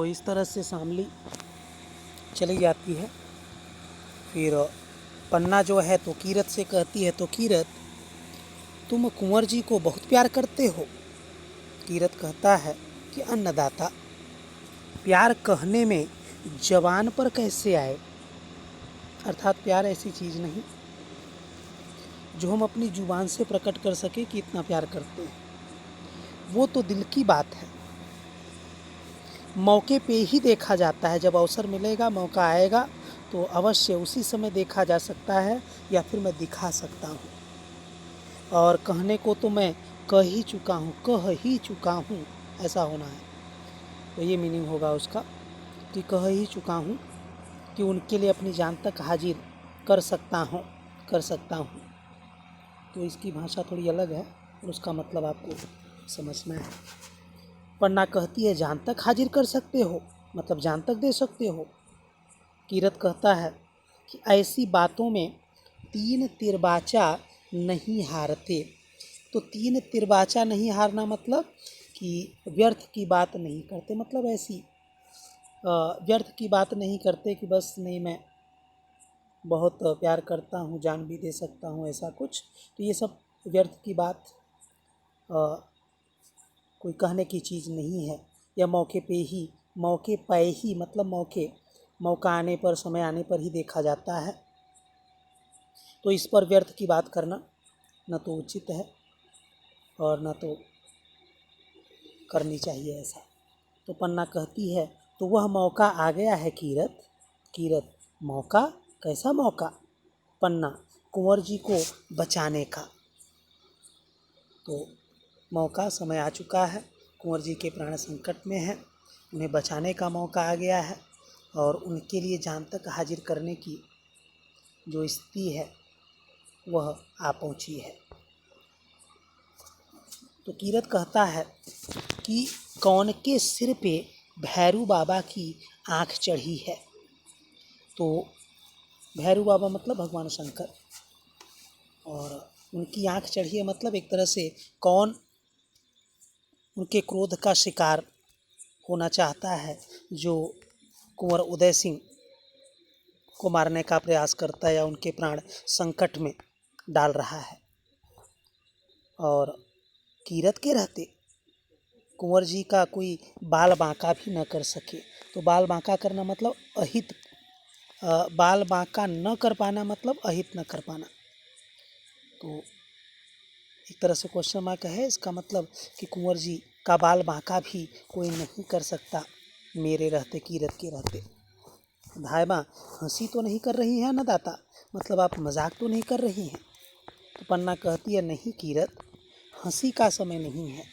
तो इस तरह से शामली चली जाती है। फिर पन्ना जो है तो कीरत से कहती है, तो कीरत तुम कुंवर जी को बहुत प्यार करते हो। कीरत कहता है कि अन्नदाता, प्यार कहने में जबान पर कैसे आए, अर्थात प्यार ऐसी चीज़ नहीं जो हम अपनी जुबान से प्रकट कर सके कि इतना प्यार करते हैं। वो तो दिल की बात है, मौके पे ही देखा जाता है। जब अवसर मिलेगा, मौका आएगा तो अवश्य उसी समय देखा जा सकता है, या फिर मैं दिखा सकता हूँ। और कहने को तो मैं कह ही चुका हूँ, ऐसा होना है। तो ये मीनिंग होगा उसका कि कह ही चुका हूँ कि उनके लिए अपनी जान तक हाजिर कर सकता हूँ। तो इसकी भाषा थोड़ी अलग है और उसका मतलब आपको समझना है। पन्ना कहती है जान तक हाजिर कर सकते हो, मतलब जान तक दे सकते हो। कीरत कहता है कि ऐसी बातों में तीन तिरबाचा नहीं हारते। तो तीन तिरबाचा नहीं हारना मतलब कि व्यर्थ की बात नहीं करते, मतलब ऐसी व्यर्थ की बात नहीं करते कि बस नहीं मैं बहुत प्यार करता हूँ, जान भी दे सकता हूँ, ऐसा कुछ। तो ये सब व्यर्थ की बात कोई कहने की चीज़ नहीं है। या मौके पे ही मतलब मौका आने पर, समय आने पर ही देखा जाता है। तो इस पर व्यर्थ की बात करना न तो उचित है और न तो करनी चाहिए ऐसा। तो पन्ना कहती है तो वह मौका आ गया है कीरत, मौका, कैसा मौका? पन्ना, कुंवर जी को बचाने का। तो मौका, समय आ चुका है, कुंवर जी के प्राण संकट में है, उन्हें बचाने का मौका आ गया है और उनके लिए जान तक हाजिर करने की जो स्थिति है वह आ पहुंची है। तो कीरत कहता है कि कौन के सिर पे भैरू बाबा की आँख चढ़ी है। तो भैरू बाबा मतलब भगवान शंकर, और उनकी आँख चढ़ी है मतलब एक तरह से कौन उनके क्रोध का शिकार होना चाहता है, जो कुंवर उदय सिंह को मारने का प्रयास करता है या उनके प्राण संकट में डाल रहा है। और कीरत के रहते कुंवर जी का कोई बाल बांका भी न कर सके। तो बाल बांका करना मतलब अहित, बाल बांका न कर पाना मतलब अहित न कर पाना। तो एक तरह से क्वेश्चन मार्क है इसका मतलब कि कुंवर जी का बाल बांका भी कोई नहीं कर सकता मेरे रहते, कीरत के रहते। भाई माँ हंसी तो नहीं कर रही हैं ना दाता, मतलब आप मजाक तो नहीं कर रही हैं? तो पन्ना कहती है नहीं कीरत, हंसी का समय नहीं है,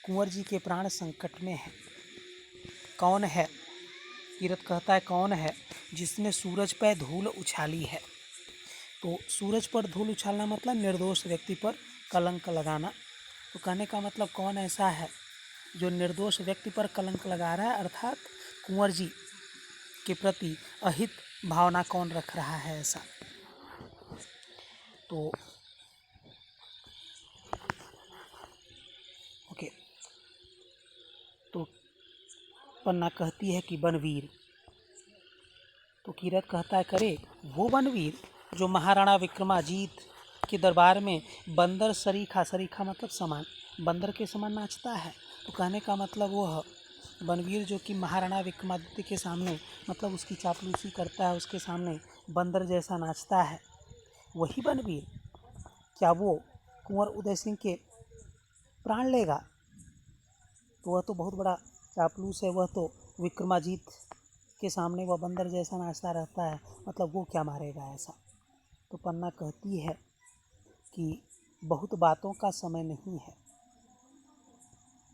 कुंवर जी के प्राण संकट में है। कौन है? कीरत कहता है कौन है जिसने सूरज पर धूल उछाली है। तो सूरज पर धूल उछालना मतलब निर्दोष व्यक्ति पर कलंक लगाना। तो कहने का मतलब कौन ऐसा है जो निर्दोष व्यक्ति पर कलंक लगा रहा है, अर्थात कुंवर जी के प्रति अहित भावना कौन रख रहा है ऐसा। तो ओके, तो पन्ना कहती है कि बनवीर। तो कीरत कहता है करे वो बनवीर जो महाराणा विक्रमाजीत के दरबार में बंदर सरीखा मतलब समान, बंदर के समान नाचता है। तो कहने का मतलब वो बनवीर जो कि महाराणा विक्रमादित्य के सामने मतलब उसकी चापलूसी करता है, उसके सामने बंदर जैसा नाचता है, वही बनवीर क्या वो कुंवर उदय सिंह के प्राण लेगा? तो वह तो बहुत बड़ा चापलूस है, वह तो विक्रमाजीत के सामने वह बंदर जैसा नाचता रहता है, मतलब वो क्या मारेगा ऐसा। तो पन्ना कहती है कि बहुत बातों का समय नहीं है,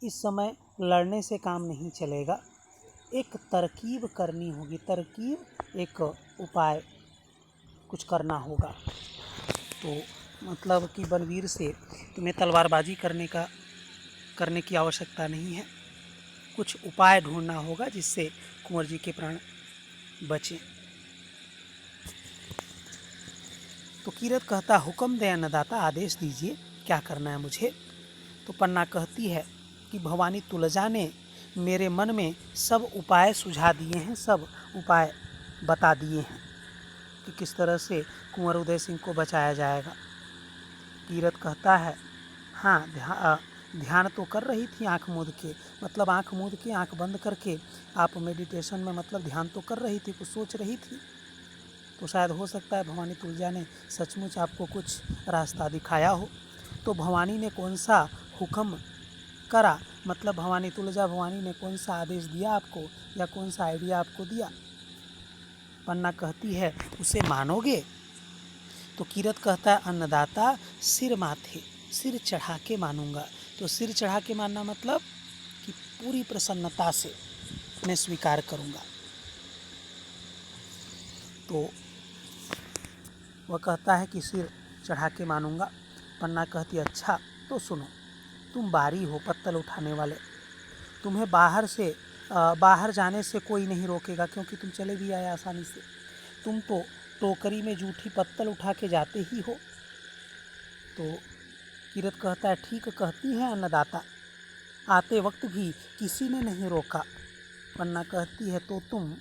इस समय लड़ने से काम नहीं चलेगा, एक तरकीब करनी होगी, तरकीब एक उपाय कुछ करना होगा। तो मतलब कि बनवीर से तुम्हें तलवारबाजी करने की आवश्यकता नहीं है, कुछ उपाय ढूंढना होगा जिससे कुंवर जी के प्राण बचे। तो कीरत कहता हुक्म दे अन्नदाता, आदेश दीजिए क्या करना है मुझे। तो पन्ना कहती है कि भवानी तुलजा ने मेरे मन में सब उपाय सुझा दिए हैं, सब उपाय बता दिए हैं कि किस तरह से कुंवर उदय सिंह को बचाया जाएगा। कीरत कहता है, हाँ ध्यान तो कर रही थी आँख मूंद के, मतलब आँख मूंद के आँख बंद करके आप मेडिटेशन में मतलब ध्यान तो कर रही थी, कुछ सोच रही थी। तो शायद हो सकता है भवानी तुलजा ने सचमुच आपको कुछ रास्ता दिखाया हो। तो भवानी ने कौन सा हुक्म करा, मतलब भवानी तुलजा भवानी ने कौन सा आदेश दिया आपको, या कौन सा आइडिया आपको दिया। पन्ना कहती है, उसे मानोगे? तो कीरत कहता है, अन्नदाता सिर माथे, सिर चढ़ा के मानूंगा। तो सिर चढ़ा के मानना मतलब कि पूरी प्रसन्नता से मैं स्वीकार करूंगा। तो वह कहता है कि सिर चढ़ा के मानूंगा। पन्ना कहती, अच्छा तो सुनो, तुम बारी हो पत्तल उठाने वाले, तुम्हें बाहर जाने से कोई नहीं रोकेगा, क्योंकि तुम चले भी आए आसानी से। तुम तो टोकरी में जूठी पत्तल उठा के जाते ही हो। तो कीरत कहता है, ठीक कहती है अन्नदाता, आते वक्त भी किसी ने नहीं रोका। पन्ना कहती है, तो तुम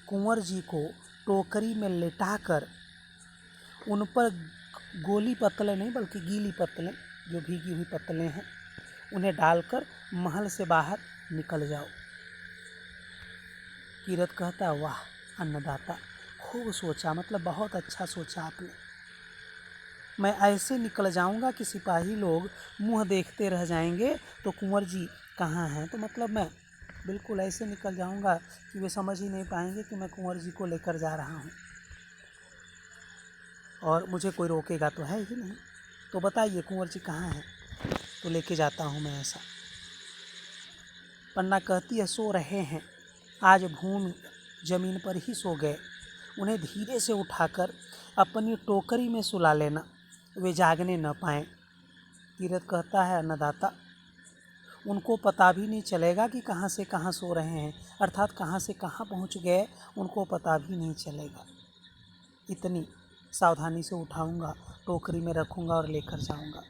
कुंवर जी को टोकरी में लिटाकर उन पर गोली पत्तलें नहीं बल्कि गीली पत्तलें, जो भीगी हुई पत्तलें हैं, उन्हें डालकर महल से बाहर निकल जाओ। कीरत कहता है, वाह अन्नदाता, खूब सोचा, मतलब बहुत अच्छा सोचा आपने। मैं ऐसे निकल जाऊंगा कि सिपाही लोग मुंह देखते रह जाएंगे तो कुंवर जी कहाँ हैं। तो मतलब मैं बिल्कुल ऐसे निकल जाऊंगा कि वे समझ ही नहीं पाएंगे कि मैं कुंवर जी को लेकर जा रहा हूँ, और मुझे कोई रोकेगा तो है ही नहीं। तो बताइए कुंवर जी कहाँ हैं, तो लेके जाता हूँ मैं ऐसा। पन्ना कहती है, सो रहे हैं, आज भूमि जमीन पर ही सो गए, उन्हें धीरे से उठाकर अपनी टोकरी में सुला लेना, वे जागने न पाएं। कीरत कहता है, अन्नदाता, उनको पता भी नहीं चलेगा कि कहाँ से कहाँ सो रहे हैं, अर्थात कहाँ से कहाँ पहुँच गए उनको पता भी नहीं चलेगा। इतनी सावधानी से उठाऊंगा, टोकरी में रखूंगा और लेकर जाऊंगा।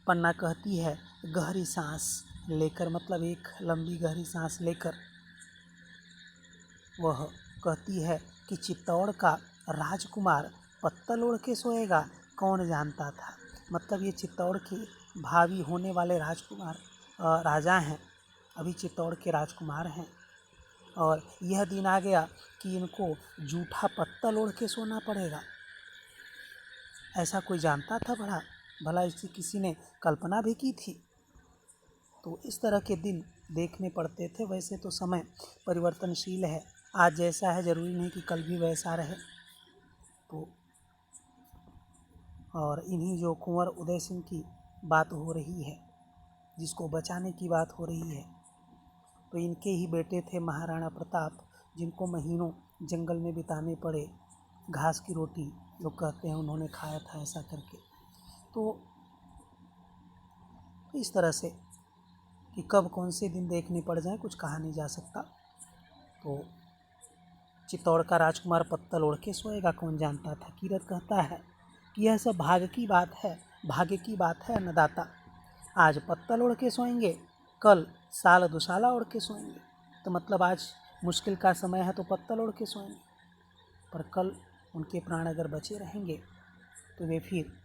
पन्ना कहती है, गहरी सांस लेकर, मतलब एक लंबी गहरी सांस लेकर वह कहती है कि चित्तौड़ का राजकुमार पत्तल ओढ़ के सोएगा, कौन जानता था। मतलब ये चित्तौड़ के भावी होने वाले राजकुमार राजा हैं, अभी चित्तौड़ के राजकुमार हैं, और यह दिन आ गया कि इनको जूठा पत्तल ओढ़ के सोना पड़ेगा। ऐसा कोई जानता था भला इसकी किसी ने कल्पना भी की थी। तो इस तरह के दिन देखने पड़ते थे। वैसे तो समय परिवर्तनशील है, आज जैसा है जरूरी नहीं कि कल भी वैसा रहे। तो और इन्हीं जो कुंवर उदय सिंह की बात हो रही है, जिसको बचाने की बात हो रही है, तो इनके ही बेटे थे महाराणा प्रताप, जिनको महीनों जंगल में बिताने पड़े, घास की रोटी लोग कहते हैं उन्होंने खाया था ऐसा करके। तो इस तरह से कि कब कौन से दिन देखने पड़ जाए कुछ कहा नहीं जा सकता। तो चित्तौड़ का राजकुमार पत्तल ओढ़ के सोएगा, कौन जानता था। कीरत कहता है कि यह सब भाग्य की बात है, भाग्य की बात है अन्नदाता। आज पत्तल ओढ़ के सोएंगे, कल साल दुसाला ओढ़ के सोएंगे। तो मतलब आज मुश्किल का समय है तो पत्तल ओढ़ के सोएंगे, पर कल उनके प्राण अगर बचे रहेंगे तो वे फिर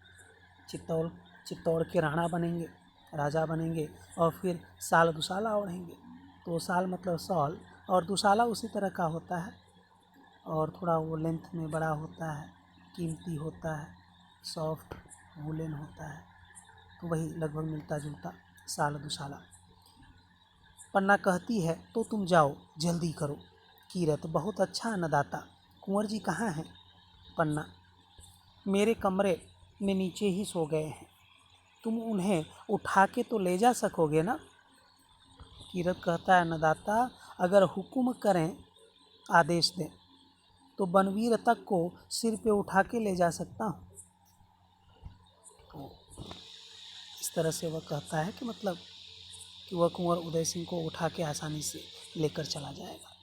चित्तौड़ के राणा बनेंगे, राजा बनेंगे, और फिर साल दुसाला ओढ़ेंगे। तो साल मतलब सॉल, और दुसाला उसी तरह का होता है, और थोड़ा वो लेंथ में बड़ा होता है, कीमती होता है, सॉफ्ट वूलन होता है, तो वही लगभग मिलता जुलता साल दुसाला। पन्ना कहती है, तो तुम जाओ जल्दी करो। कीरत, बहुत अच्छा अन्नदाता, कुंवर जी कहाँ हैं। पन्ना, मेरे कमरे में नीचे ही सो गए हैं, तुम उन्हें उठा के तो ले जा सकोगे ना। कीरत कहता है, अन्नदाता, अगर हुक्म करें, आदेश दें, तो बनवीर तक को सिर पे उठा के ले जा सकता हूँ। तो इस तरह से वह कहता है कि मतलब कि वह कुंवर उदय सिंह को उठा के आसानी से लेकर चला जाएगा।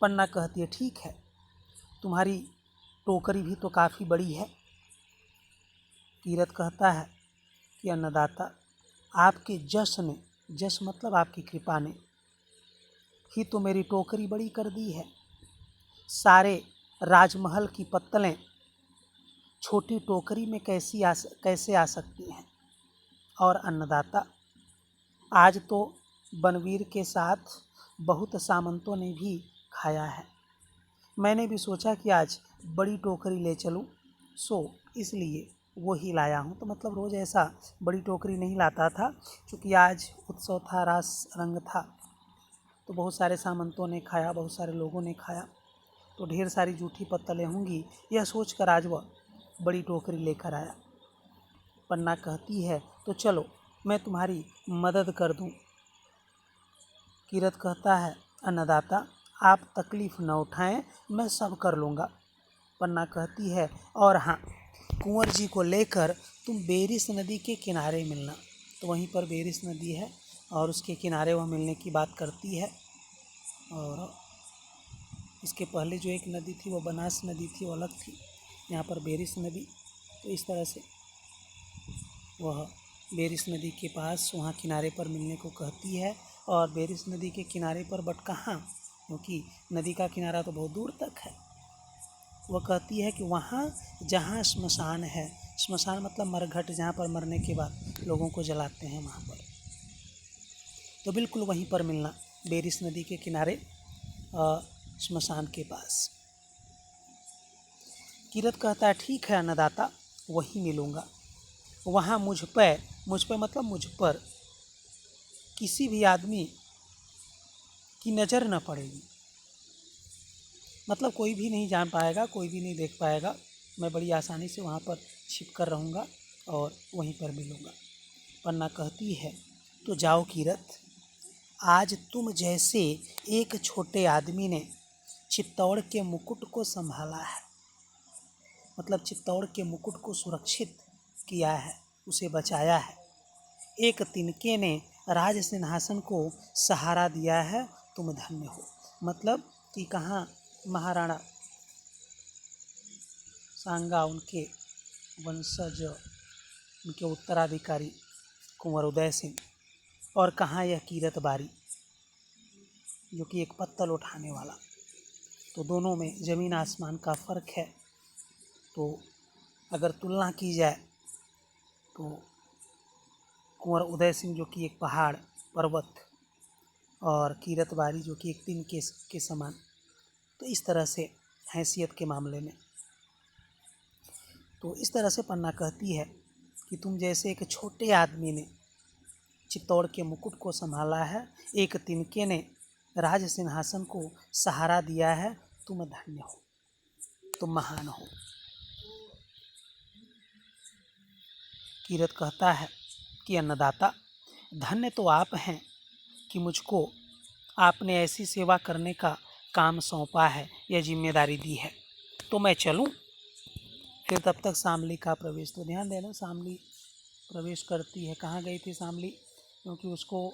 पन्ना कहती है, ठीक है, तुम्हारी टोकरी भी तो काफ़ी बड़ी है। कीरत कहता है कि अन्नदाता, आपके जश ने, जश मतलब आपकी कृपा ने ही तो मेरी टोकरी बड़ी कर दी है। सारे राजमहल की पत्तलें छोटी टोकरी में कैसे आ सकती हैं। और अन्नदाता, आज तो बनवीर के साथ बहुत सामंतों ने भी खाया है। मैंने भी सोचा कि आज बड़ी टोकरी ले चलूं, सो इसलिए वो ही लाया हूँ। तो मतलब रोज़ ऐसा बड़ी टोकरी नहीं लाता था, क्योंकि आज उत्सव था, रास रंग था, तो बहुत सारे सामंतों ने खाया, बहुत सारे लोगों ने खाया, तो ढेर सारी जूठी पत्तलें होंगी, यह सोचकर आज वह बड़ी टोकरी लेकर आया। पन्ना कहती है, तो चलो मैं तुम्हारी मदद कर दूं। कीरत कहता है, अन्नदाता आप तकलीफ़ न उठाएं, मैं सब कर लूँगा। पन्ना कहती है, और हाँ, कुंवर जी को लेकर तुम बेरिस नदी के किनारे मिलना। तो वहीं पर बेरिस नदी है और उसके किनारे वह मिलने की बात करती है। और इसके पहले जो एक नदी थी वो बनास नदी थी, वो अलग थी, यहाँ पर बेरिस नदी। तो इस तरह से वह बेरिस नदी के पास वहाँ किनारे पर मिलने को कहती है। और बेरिस नदी के किनारे पर बट कहाँ, क्योंकि नदी का किनारा तो बहुत दूर तक है। वह कहती है कि वहाँ जहाँ श्मशान है, श्मशान मतलब मरघट, जहाँ पर मरने के बाद लोगों को जलाते हैं, वहाँ पर, तो बिल्कुल वहीं पर मिलना, बेरिस नदी के किनारे श्मशान के पास। कीरत कहता है, ठीक है अन्नदाता, वहीं मिलूँगा। वहाँ मुझ पे मतलब मुझ पर किसी भी आदमी की नज़र न पड़ेगी, मतलब कोई भी नहीं जान पाएगा, कोई भी नहीं देख पाएगा। मैं बड़ी आसानी से वहाँ पर छिप कर रहूँगा और वहीं पर मिलूँगा। पन्ना कहती है, तो जाओ कीरत, आज तुम जैसे एक छोटे आदमी ने चित्तौड़ के मुकुट को संभाला है, मतलब चित्तौड़ के मुकुट को सुरक्षित किया है, उसे बचाया है। एक तिनके ने राज सिंहासन को सहारा दिया है, तुम धन्य हो। मतलब कि कहाँ महाराणा सांगा, उनके वंशज, उनके उत्तराधिकारी कुंवर उदय सिंह, और कहाँ यह कीरत बारी जो कि एक पत्तल उठाने वाला। तो दोनों में ज़मीन आसमान का फ़र्क है। तो अगर तुलना की जाए तो कुंवर उदय सिंह जो कि एक पहाड़ पर्वत, और कीरत बारी जो कि एक दिन के समान, तो इस तरह से हैसियत के मामले में। तो इस तरह से पन्ना कहती है कि तुम जैसे एक छोटे आदमी ने चित्तौड़ के मुकुट को संभाला है, एक तिनके ने राज सिंहासन को सहारा दिया है, तुम धन्य हो, तुम महान हो। कीरत कहता है कि अन्नदाता, धन्य तो आप हैं कि मुझको आपने ऐसी सेवा करने का काम सौंपा है, यह जिम्मेदारी दी है, तो मैं चलूं? फिर तब तक शामली का प्रवेश, तो ध्यान देना, शामली प्रवेश करती है। कहाँ गई थी शामली, क्योंकि उसको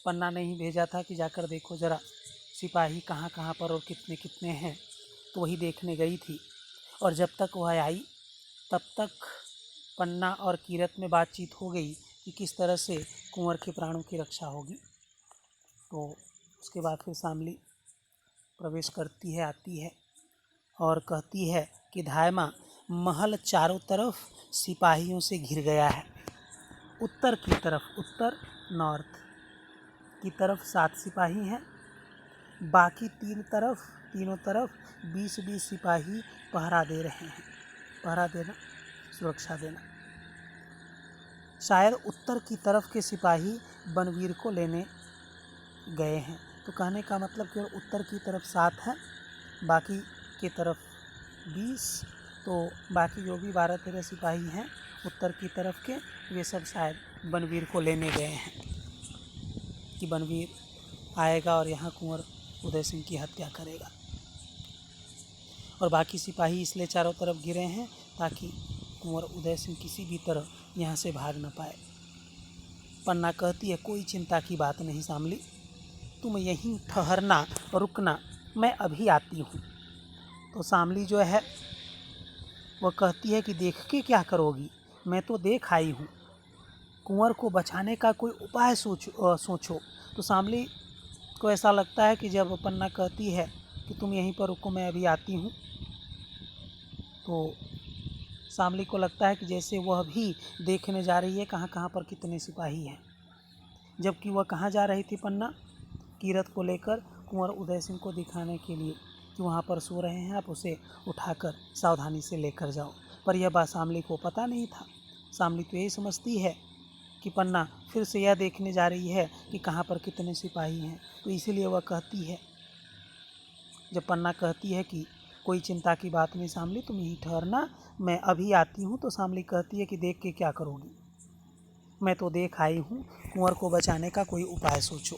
पन्ना ने ही भेजा था कि जाकर देखो ज़रा सिपाही कहाँ कहाँ पर और कितने कितने हैं, तो वही देखने गई थी। और जब तक वह आई तब तक पन्ना और कीरत में बातचीत हो गई कि किस तरह से कुंवर के प्राणों की रक्षा होगी। तो उसके बाद फिर शामली प्रवेश करती है, आती है और कहती है कि धायमा, महल चारों तरफ सिपाहियों से घिर गया है। उत्तर की तरफ, उत्तर नॉर्थ की तरफ 7 सिपाही हैं, बाकी तीनों तरफ 20-20 सिपाही पहरा दे रहे हैं। पहरा देना, सुरक्षा देना। शायद उत्तर की तरफ के सिपाही बनवीर को लेने गए हैं। तो कहने का मतलब केवल उत्तर की तरफ 7 हैं, बाकी की तरफ 20, तो बाकी जो भी 12-13 सिपाही हैं उत्तर की तरफ के, वे सब शायद बनवीर को लेने गए हैं कि बनवीर आएगा और यहाँ कुंवर उदय सिंह की हत्या करेगा। और बाकी सिपाही इसलिए चारों तरफ घिरे हैं ताकि कुंवर उदय सिंह किसी भी तरह यहाँ से भाग न पाए। पन्ना कहती है, कोई चिंता की बात नहीं शामली, तुम यहीं ठहरना, रुकना, मैं अभी आती हूँ। तो शामली जो है वह कहती है कि देख के क्या करोगी, मैं तो देख आई हूँ। कुंवर को बचाने का कोई उपाय सोचो। तो शामली को ऐसा लगता है कि जब पन्ना कहती है कि तुम यहीं पर रुको, मैं अभी आती हूँ, तो शामली को लगता है कि जैसे वह भी देखने जा रही है कहाँ कहाँ पर कितने सिपाही हैं। जबकि वह कहाँ जा रही थी पन्ना, कीरत को लेकर कुंवर उदय सिंह को दिखाने के लिए कि वहाँ पर सो रहे हैं, आप उसे उठाकर सावधानी से लेकर जाओ। पर यह बात शामली को पता नहीं था। शामली तो यही समझती है कि पन्ना फिर से यह देखने जा रही है कि कहाँ पर कितने सिपाही हैं। तो इसीलिए वह कहती है, जब पन्ना कहती है कि कोई चिंता की बात नहीं शामली, तुम यहीं ठहरना, मैं अभी आती हूँ, तो शामली कहती है कि देख के क्या करोगी, मैं तो देख आई हूँ, कुंवर को बचाने का कोई उपाय सोचो।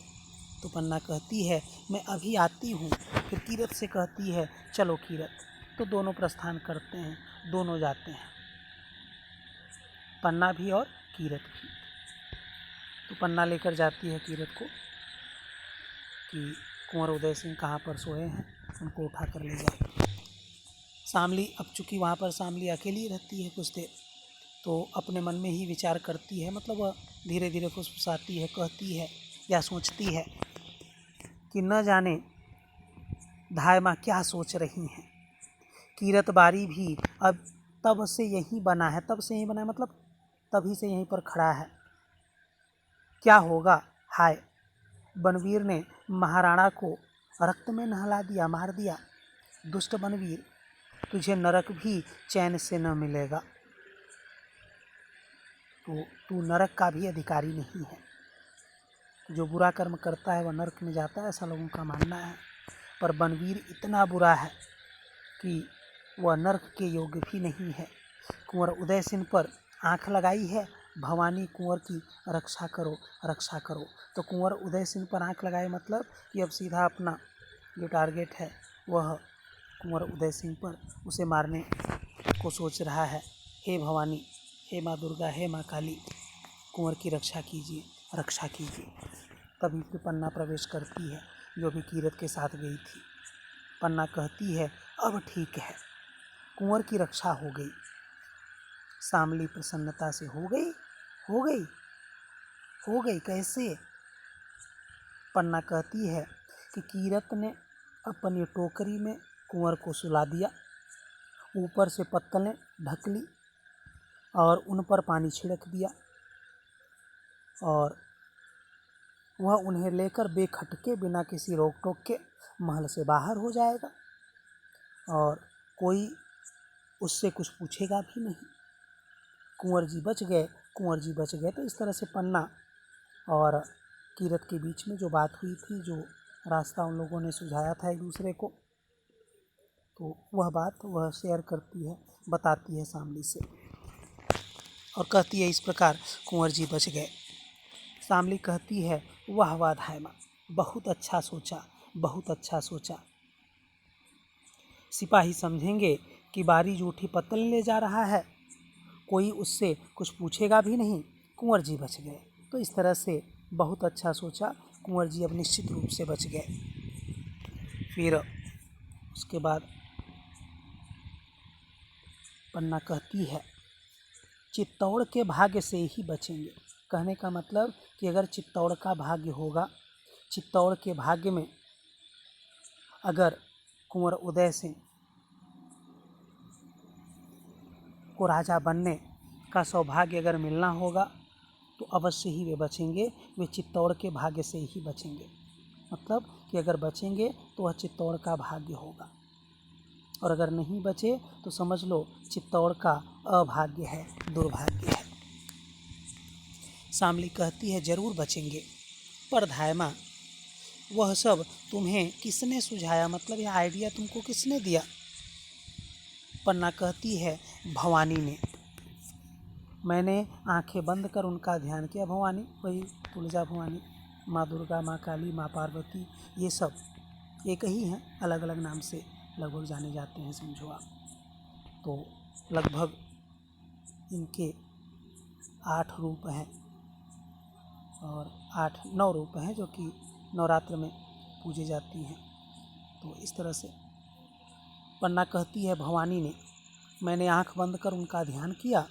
तो पन्ना कहती है मैं अभी आती हूँ। फिर कीरत से कहती है चलो कीरत। तो दोनों प्रस्थान करते हैं, दोनों जाते हैं, पन्ना भी और कीरत भी। तो पन्ना लेकर जाती है कीरत को कि कुंवर उदय सिंह कहाँ पर सोए हैं, उनको उठा कर ले जाओ। शामली, अब चूँकि वहाँ पर शामली अकेली रहती है कुछ देर, तो अपने मन में ही विचार करती है, मतलब वह धीरे धीरे फुसफुसाती है, कहती है या सोचती है कि न जाने धाय माँ क्या सोच रही हैं। कीरत बारी भी अब तब से यहीं बना है, तब से यहीं बना है मतलब तभी से यहीं पर खड़ा है। क्या होगा, हाय बनवीर ने महाराणा को रक्त में नहला दिया, मार दिया। दुष्ट बनवीर, तुझे नरक भी चैन से न मिलेगा। तो तू नरक का भी अधिकारी नहीं है। जो बुरा कर्म करता है वह नरक में जाता है, ऐसा लोगों का मानना है। पर बनवीर इतना बुरा है कि वह नरक के योग्य भी नहीं है। कुंवर उदय सिंह पर आंख लगाई है, भवानी कुंवर की रक्षा करो, रक्षा करो। तो कुंवर उदय सिंह पर आंख लगाए मतलब कि अब सीधा अपना जो टारगेट है वह कुंवर उदय सिंह पर, उसे मारने को सोच रहा है। हे भवानी, हे माँ दुर्गा, हे माँ काली, कुंवर की रक्षा कीजिए, रक्षा कीजिए। तभी फिर पन्ना प्रवेश करती है, जो भी कीरत के साथ गई थी। पन्ना कहती है अब ठीक है, कुंवर की रक्षा हो गई। शामली प्रसन्नता से हो गई, हो गई, हो गई कैसे? पन्ना कहती है कि कीरत ने अपनी टोकरी में कुंवर को सुला दिया, ऊपर से पत्तलें ढक ली और उन पर पानी छिड़क दिया, और वह उन्हें लेकर बेखटके बिना किसी रोक टोक के महल से बाहर हो जाएगा और कोई उससे कुछ पूछेगा भी नहीं। कुंवर जी बच गए, कुंवर जी बच गए। तो इस तरह से पन्ना और कीरत के बीच में जो बात हुई थी, जो रास्ता उन लोगों ने सुझाया था एक दूसरे को, तो वह बात वह शेयर करती है, बताती है शामली से और कहती है इस प्रकार कुंवर जी बच गए। शामली कहती है वाह वाह धाय माँ, बहुत अच्छा सोचा, बहुत अच्छा सोचा। सिपाही समझेंगे कि बारी जूठी पत्तल ले जा रहा है, कोई उससे कुछ पूछेगा भी नहीं, कुंवर जी बच गए। तो इस तरह से बहुत अच्छा सोचा, कुंवर जी अब निश्चित रूप से बच गए। फिर उसके बाद पन्ना कहती है चित्तौड़ के भाग्य से ही बचेंगे। कहने का मतलब कि अगर चित्तौड़ का भाग्य होगा, चित्तौड़ के भाग्य में अगर कुंवर उदय सिंह को राजा बनने का सौभाग्य अगर मिलना होगा तो अवश्य ही वे बचेंगे, वे चित्तौड़ के भाग्य से ही बचेंगे। मतलब कि अगर बचेंगे तो वह चित्तौड़ का भाग्य होगा, और अगर नहीं बचे तो समझ लो चित्तौड़ का अभाग्य है, दुर्भाग्य है। शामली कहती है जरूर बचेंगे, पर धाय माँ वह सब तुम्हें किसने सुझाया, मतलब यह आइडिया तुमको किसने दिया? पन्ना कहती है भवानी ने। मैंने आंखें बंद कर उनका ध्यान किया। भवानी वही तुलजा भवानी, माँ दुर्गा, माँ काली, माँ पार्वती, ये सब एक ही हैं, अलग अलग नाम से लगभग जाने जाते हैं, समझो आप। तो लगभग इनके 8 रूप हैं और 8-9 रूप हैं जो कि नवरात्र में पूजे जाती हैं। तो इस तरह से पन्ना कहती है भवानी ने, मैंने आंख बंद कर उनका ध्यान किया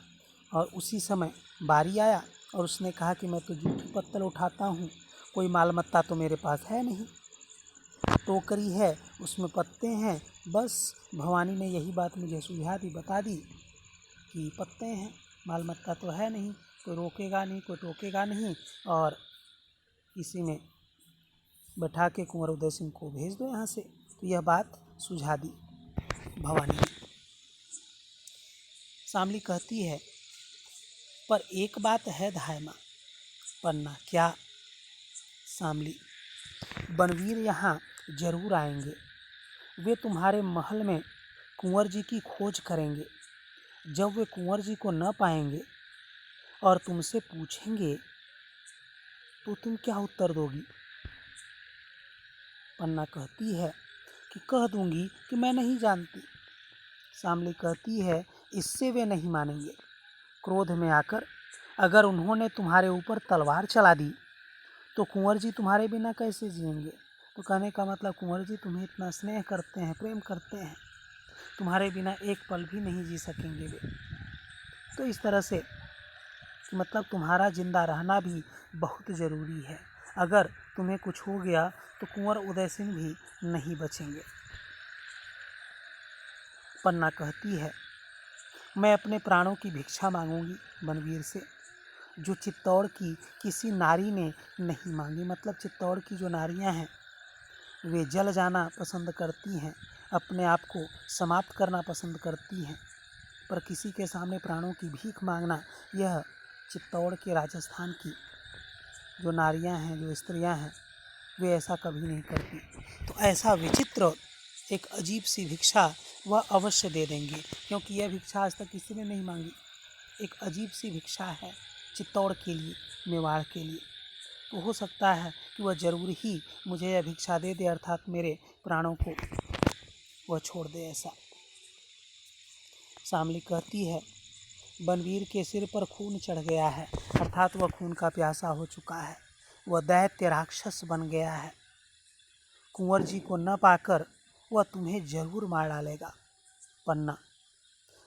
और उसी समय बारी आया और उसने कहा कि मैं तो जूठी पत्तल उठाता हूँ, कोई मालमत्ता तो मेरे पास है नहीं। टोकरी है, उसमें पत्ते हैं, बस भवानी ने यही बात मुझे सुझा दी, बता दी कि पत्ते हैं, मालमत्ता तो है नहीं, कोई रोकेगा नहीं, कोई टोकेगा नहीं, और इसी में बैठा के कुंवर उदय सिंह को भेज दो यहाँ से। तो यह बात सुझा दी भवानी ने। शामली कहती है, पर एक बात है धाय माँ। पन्ना, क्या? शामली, बनवीर यहाँ जरूर आएंगे, वे तुम्हारे महल में कुंवर जी की खोज करेंगे। जब वे कुंवर जी को न पाएंगे और तुमसे पूछेंगे तो तुम क्या उत्तर दोगी? पन्ना कहती है कि कह दूंगी कि मैं नहीं जानती। शामली कहती है, इससे वे नहीं मानेंगे। क्रोध में आकर अगर उन्होंने तुम्हारे ऊपर तलवार चला दी तो कुंवर जी तुम्हारे बिना कैसे जिएंगे? तो कहने का मतलब, कुंवर जी तुम्हें इतना स्नेह करते हैं, प्रेम करते हैं, तुम्हारे बिना एक पल भी नहीं जी सकेंगे वे। तो इस तरह से मतलब तुम्हारा जिंदा रहना भी बहुत ज़रूरी है। अगर तुम्हें कुछ हो गया तो कुंवर उदय सिंह भी नहीं बचेंगे। पन्ना कहती है, मैं अपने प्राणों की भिक्षा मांगूंगी बनवीर से, जो चित्तौड़ की किसी नारी ने नहीं मांगी। मतलब चित्तौड़ की जो नारियां हैं वे जल जाना पसंद करती हैं, अपने आप को समाप्त करना पसंद करती हैं, पर किसी के सामने प्राणों की भीख मांगना, यह चित्तौड़ के राजस्थान की जो नारियां हैं, जो स्त्रियां हैं, वे ऐसा कभी नहीं करती। तो ऐसा विचित्र एक अजीब सी भिक्षा वह अवश्य दे देंगे, क्योंकि यह भिक्षा आज तक किसी ने नहीं मांगी। एक अजीब सी भिक्षा है चित्तौड़ के लिए, मेवाड़ के लिए। तो हो सकता है कि वह जरूर ही मुझे यह भिक्षा दे दे, अर्थात मेरे प्राणों को वह छोड़ दे ऐसा। शामली कहती है, बनवीर के सिर पर खून चढ़ गया है, अर्थात वह खून का प्यासा हो चुका है, वह दैत्य राक्षस बन गया है। कुंवर जी को न पाकर वह तुम्हें जरूर मार डालेगा। पन्ना,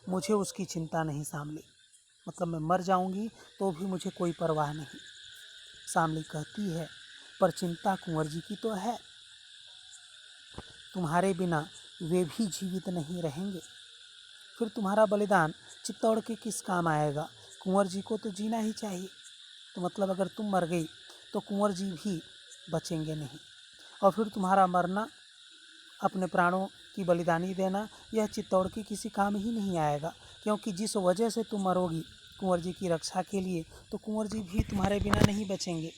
मुझे उसकी चिंता नहीं शामली, मतलब मैं मर जाऊंगी तो भी मुझे कोई परवाह नहीं। शामली कहती है, पर चिंता कुंवर जी की तो है, तुम्हारे बिना वे भी जीवित नहीं रहेंगे, फिर तुम्हारा बलिदान चित्तौड़ के किस काम आएगा? कुंवर जी को तो जीना ही चाहिए। तो मतलब अगर तुम मर गई तो कुंवर जी भी बचेंगे नहीं, और फिर तुम्हारा मरना, अपने प्राणों की बलिदानी देना, यह चित्तौड़ के किसी काम ही नहीं आएगा, क्योंकि जिस वजह से तुम मरोगी कुंवर जी की रक्षा के लिए, तो कुंवर जी भी तुम्हारे बिना नहीं बचेंगे,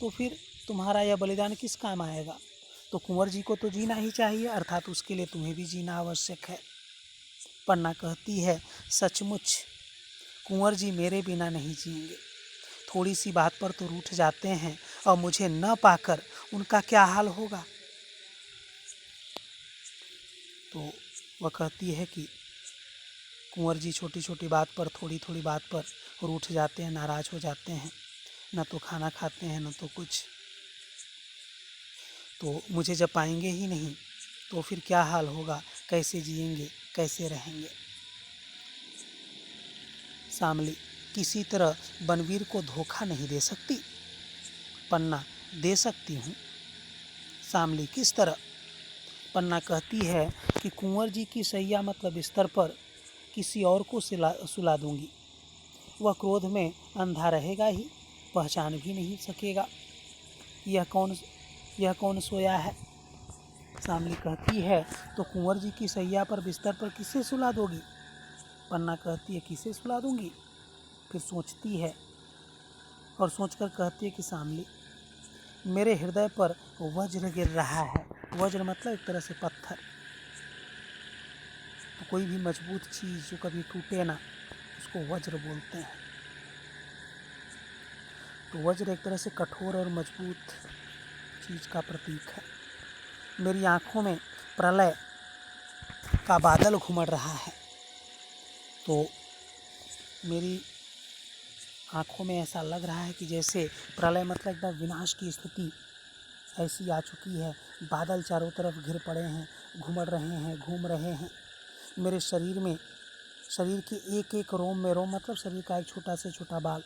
तो फिर तुम्हारा यह बलिदान किस काम आएगा? तो कुंवर जी को तो जीना ही चाहिए, अर्थात उसके लिए तुम्हें भी जीना आवश्यक है। पन्ना कहती है, सचमुच कुंवर जी मेरे बिना नहीं जिएंगे, थोड़ी सी बात पर तो रूठ जाते हैं, और मुझे न पाकर उनका क्या हाल होगा? तो वह कहती है कि कुंवर जी छोटी छोटी बात पर, थोड़ी थोड़ी बात पर रूठ जाते हैं, नाराज हो जाते हैं, न तो खाना खाते हैं न तो कुछ। तो मुझे जब पाएंगे ही नहीं तो फिर क्या हाल होगा, कैसे जिएंगे, कैसे रहेंगे? शामली, किसी तरह बनवीर को धोखा नहीं दे सकती। पन्ना, दे सकती हूँ। शामली, किस तरह? पन्ना कहती है कि कुंवर जी की सैया मतलब बिस्तर पर किसी और को सुला दूंगी, वह क्रोध में अंधा रहेगा ही, पहचान भी नहीं सकेगा यह कौन सोया है। शामली कहती है, तो कुंवर जी की सैया पर बिस्तर पर किसे सुला दोगी? पन्ना कहती है, किसे सुला दूंगी? फिर सोचती है और सोचकर कहती है कि शामली, मेरे हृदय पर वज्र गिर रहा है। वज्र मतलब एक तरह से पत्थर। तो कोई भी मजबूत चीज़ जो कभी टूटे ना, उसको वज्र बोलते हैं। तो वज्र एक तरह से कठोर और मजबूत चीज़ का प्रतीक है। मेरी आँखों में प्रलय का बादल घुमड़ रहा है, तो मेरी आँखों में ऐसा लग रहा है कि जैसे प्रलय मतलब एकदम विनाश की स्थिति ऐसी आ चुकी है। बादल चारों तरफ घिर पड़े हैं, घुमड़ रहे हैं, घूम रहे हैं। मेरे शरीर में शरीर के एक एक रोम में, रोम मतलब शरीर का एक छोटा से छोटा बाल,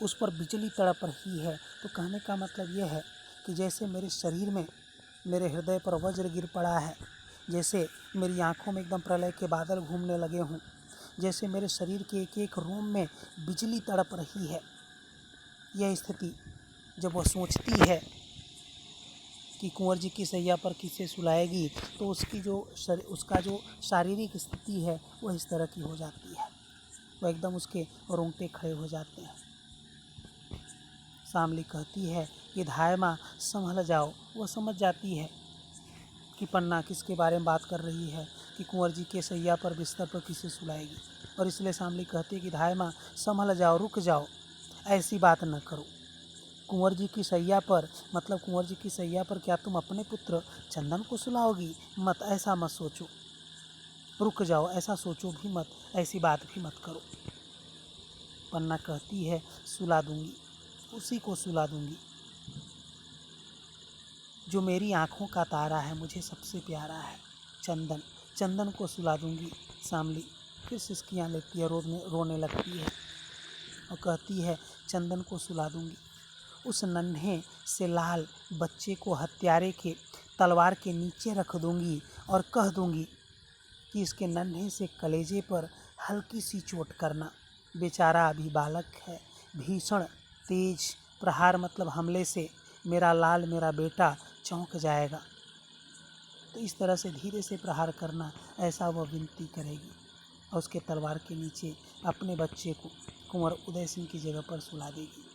उस पर बिजली तड़प रही है। तो कहने का मतलब यह है कि जैसे मेरे शरीर में, मेरे हृदय पर वज्र गिर पड़ा है, जैसे मेरी आँखों में एकदम प्रलय के बादल घूमने लगे हों, जैसे मेरे शरीर के एक एक रोम में बिजली तड़प रही है, यह स्थिति जब वह सोचती है कि कुंवर जी की सैया पर किसे सुलाएगी, तो उसका जो शारीरिक स्थिति है वह इस तरह की हो जाती है, वह एकदम उसके रोंगटे खड़े हो जाते हैं। शामली कहती है कि धाय माँ संभल जाओ। वह समझ जाती है कि पन्ना किसके बारे में बात कर रही है, कि कुंवर जी के सैया पर बिस्तर पर किसे सुलाएगी, और इसलिए शामली कहती है कि धाय माँ संभल जाओ, रुक जाओ, ऐसी बात न करो। कुंवर जी की सैया पर, मतलब कुंवर जी की सैया पर क्या तुम अपने पुत्र चंदन को सुलाओगी? मत, ऐसा मत सोचो, रुक जाओ, ऐसा सोचो भी मत, ऐसी बात भी मत करो। पन्ना कहती है सुला दूंगी, उसी को सुला दूंगी जो मेरी आँखों का तारा है, मुझे सबसे प्यारा है, चंदन, चंदन को सुला दूंगी। शामली फिर सिसकियाँ लेती है, रोने लगती है और कहती है चंदन को सुला दूंगी, उस नन्हे से लाल बच्चे को हत्यारे के तलवार के नीचे रख दूंगी और कह दूंगी कि इसके नन्हे से कलेजे पर हल्की सी चोट करना, बेचारा अभी बालक है, भीषण तेज प्रहार मतलब हमले से मेरा लाल, मेरा बेटा चौंक जाएगा, तो इस तरह से धीरे से प्रहार करना, ऐसा वह विनती करेगी और उसके तलवार के नीचे अपने बच्चे को कुंवर उदय सिंह की जगह पर सुला देगी।